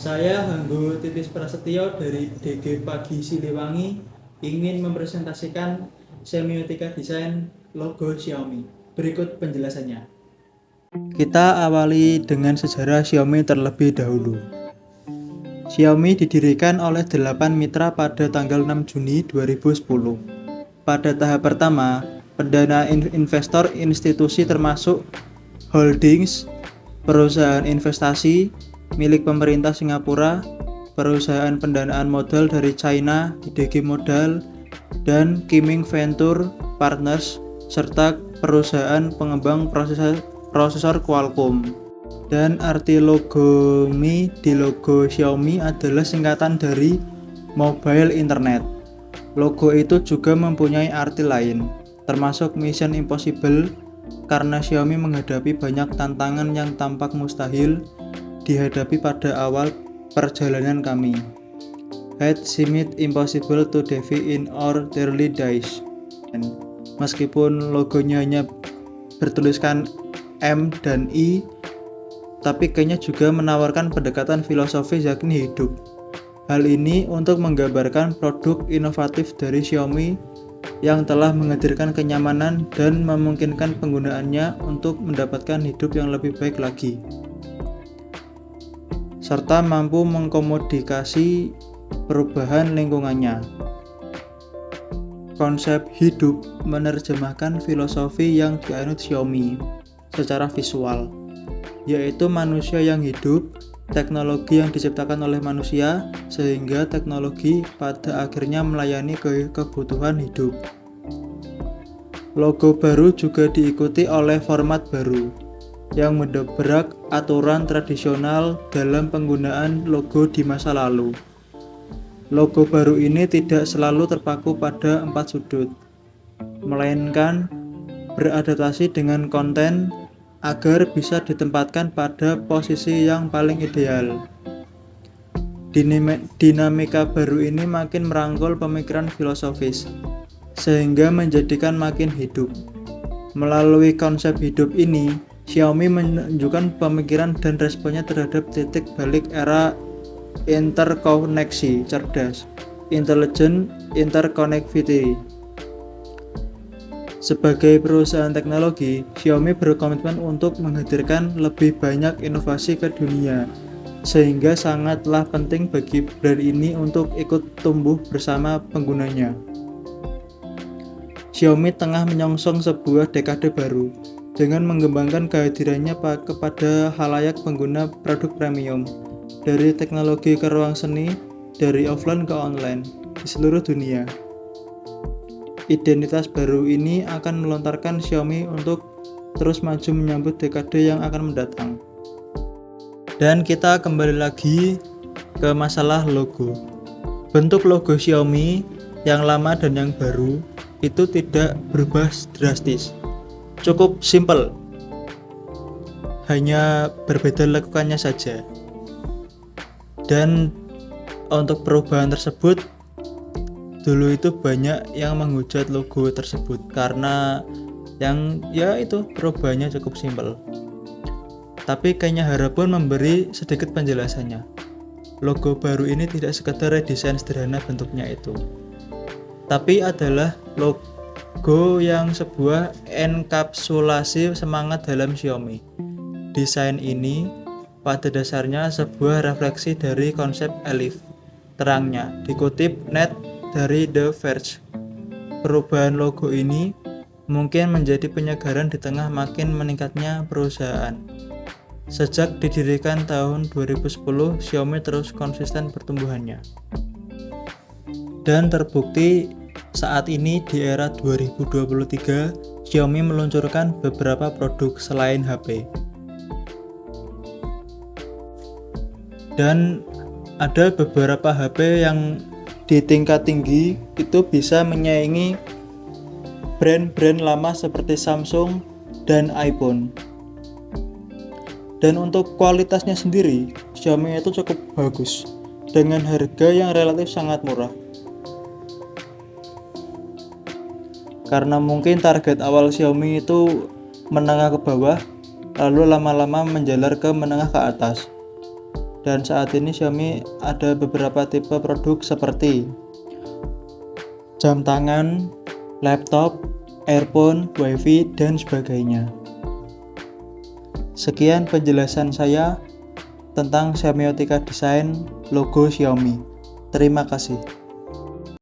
Saya Hanggo Titis Prasetyo dari DG Pagi Siliwangi ingin mempresentasikan semiotika desain logo Xiaomi. Berikut penjelasannya. Kita awali dengan sejarah Xiaomi terlebih dahulu. Xiaomi didirikan oleh 8 mitra pada tanggal 6 Juni 2010. Pada tahap pertama, pendanaan investor institusi termasuk holdings, perusahaan investasi, milik pemerintah Singapura, perusahaan pendanaan modal dari China, IDG Modal, dan Kiming Venture Partners, serta perusahaan pengembang prosesor Qualcomm. Dan arti logo Mi di logo Xiaomi adalah singkatan dari Mobile Internet. Logo itu juga mempunyai arti lain, termasuk Mission Impossible, karena Xiaomi menghadapi banyak tantangan yang tampak mustahil dihadapi pada awal perjalanan kami. It seemed impossible to defy in our early days. Meskipun logonya hanya bertuliskan M dan I, tapi kayaknya juga menawarkan pendekatan filosofis yakni hidup. Hal ini untuk menggambarkan produk inovatif dari Xiaomi yang telah menghadirkan kenyamanan dan memungkinkan penggunaannya untuk mendapatkan hidup yang lebih baik lagi, serta mampu mengkomodikasi perubahan lingkungannya. Konsep hidup menerjemahkan filosofi yang dianut Xiaomi secara visual, yaitu manusia yang hidup, teknologi yang diciptakan oleh manusia, sehingga teknologi pada akhirnya melayani kebutuhan hidup. Logo baru juga diikuti oleh format baru, yang mendobrak aturan tradisional dalam penggunaan logo di masa lalu. Logo baru ini tidak selalu terpaku pada 4 sudut, melainkan beradaptasi dengan konten agar bisa ditempatkan pada posisi yang paling ideal. Dinamika baru ini makin merangkul pemikiran filosofis, sehingga menjadikan makin hidup. Melalui konsep hidup ini, Xiaomi menunjukkan pemikiran dan responnya terhadap titik balik era interkoneksi cerdas, intelligent interconnectivity. Sebagai perusahaan teknologi, Xiaomi berkomitmen untuk menghadirkan lebih banyak inovasi ke dunia, sehingga sangatlah penting bagi brand ini untuk ikut tumbuh bersama penggunanya. Xiaomi tengah menyongsong sebuah dekade baru, dengan mengembangkan kehadirannya kepada khalayak pengguna produk premium, dari teknologi ke ruang seni, dari offline ke online, di seluruh dunia. Identitas baru ini akan melontarkan Xiaomi untuk terus maju menyambut dekade yang akan mendatang. Dan kita kembali lagi ke masalah logo. Bentuk logo Xiaomi yang lama dan yang baru itu tidak berubah drastis. Cukup simple. Hanya berbeda lekukannya saja. Dan untuk perubahan tersebut, dulu itu banyak yang menghujat logo tersebut karena perubahannya cukup simpel. Tapi kayaknya Harapun memberi sedikit penjelasannya. Logo baru ini tidak sekedar desain sederhana bentuknya itu, tapi adalah logo yang sebuah enkapsulasi semangat dalam Xiaomi. Desain ini pada dasarnya sebuah refleksi dari konsep Elif, terangnya, dikutip net dari The Verge. Perubahan logo ini mungkin menjadi penyegaran di tengah makin meningkatnya perusahaan. Sejak didirikan tahun 2010, Xiaomi terus konsisten pertumbuhannya. Dan terbukti saat ini di era 2023, Xiaomi meluncurkan beberapa produk selain HP. Dan ada beberapa HP yang di tingkat tinggi itu bisa menyaingi brand-brand lama seperti Samsung dan iPhone. Dan untuk kualitasnya sendiri, Xiaomi itu cukup bagus dengan harga yang relatif sangat murah. Karena mungkin target awal Xiaomi itu menengah ke bawah, lalu lama-lama menjalar ke menengah ke atas. Dan saat ini Xiaomi ada beberapa tipe produk seperti jam tangan, laptop, earphone, wifi, dan sebagainya. Sekian penjelasan saya tentang semiotika desain logo Xiaomi. Terima kasih.